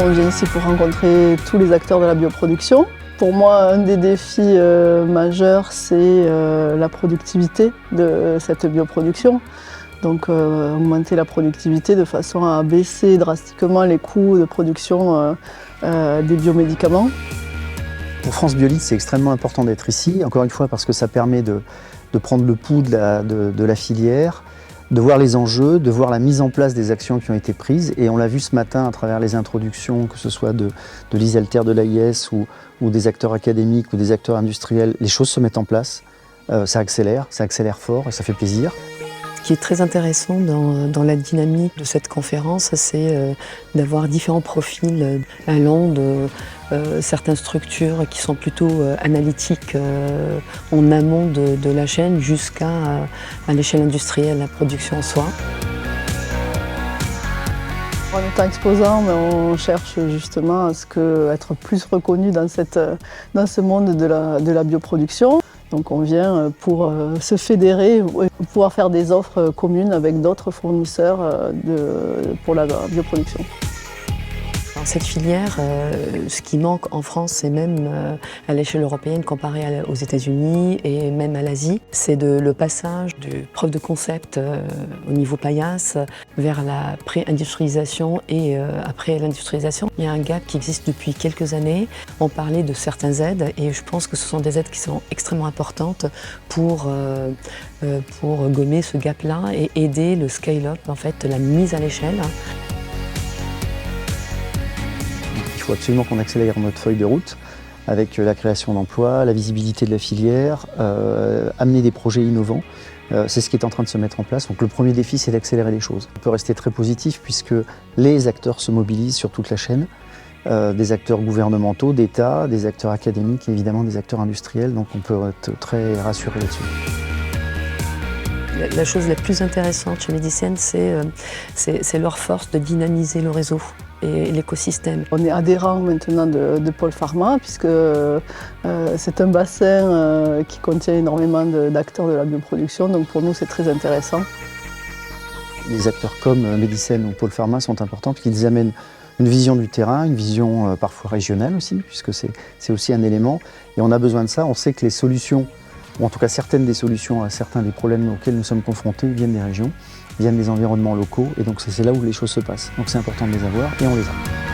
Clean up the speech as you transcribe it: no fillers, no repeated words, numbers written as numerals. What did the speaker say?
On vient ici pour rencontrer tous les acteurs de la bioproduction. Pour moi, un des défis majeurs, c'est la productivité de cette bioproduction. Donc augmenter la productivité de façon à baisser drastiquement les coûts de production des biomédicaments. Pour France Biolite, c'est extrêmement important d'être ici, encore une fois parce que ça permet de prendre le pouls de la filière, de voir les enjeux, de voir la mise en place des actions qui ont été prises. Et on l'a vu ce matin à travers les introductions, que ce soit de l'ISALTER, de l'AIS ou des acteurs académiques ou des acteurs industriels. Les choses se mettent en place, ça accélère fort et ça fait plaisir. Ce qui est très intéressant dans la dynamique de cette conférence, c'est d'avoir différents profils allant de certaines structures qui sont plutôt analytiques en amont de la chaîne jusqu'à l'échelle industrielle, la production en soi. En étant exposant, on cherche justement à être plus reconnu dans ce monde de la bioproduction. Donc on vient pour se fédérer et pouvoir faire des offres communes avec d'autres fournisseurs pour la bioproduction. Dans cette filière, ce qui manque en France et même à l'échelle européenne comparé aux États-Unis et même à l'Asie, c'est le passage du preuve de concept au niveau paillasse vers la pré-industrialisation et après l'industrialisation. Il y a un gap qui existe depuis quelques années. On parlait de certaines aides et je pense que ce sont des aides qui sont extrêmement importantes pour gommer ce gap-là et aider le scale-up, en fait, la mise à l'échelle. Il faut absolument qu'on accélère notre feuille de route avec la création d'emplois, la visibilité de la filière, amener des projets innovants. C'est ce qui est en train de se mettre en place. Donc le premier défi, c'est d'accélérer les choses. On peut rester très positif puisque les acteurs se mobilisent sur toute la chaîne, des acteurs gouvernementaux, d'État, des acteurs académiques, évidemment des acteurs industriels. Donc on peut être très rassuré là-dessus. La chose la plus intéressante chez Medicene, c'est leur force de dynamiser le réseau et l'écosystème. On est adhérent maintenant de Pôle Pharma puisque c'est un bassin qui contient énormément d'acteurs de la bioproduction, donc pour nous c'est très intéressant. Les acteurs comme Medicene ou Pôle Pharma sont importants parce qu'ils amènent une vision du terrain, une vision parfois régionale aussi, puisque c'est aussi un élément. Et on a besoin de ça. On sait que les solutions, ou en tout cas certaines des solutions à certains des problèmes auxquels nous sommes confrontés viennent des régions, viennent des environnements locaux, et donc c'est là où les choses se passent. Donc c'est important de les avoir, et on les a.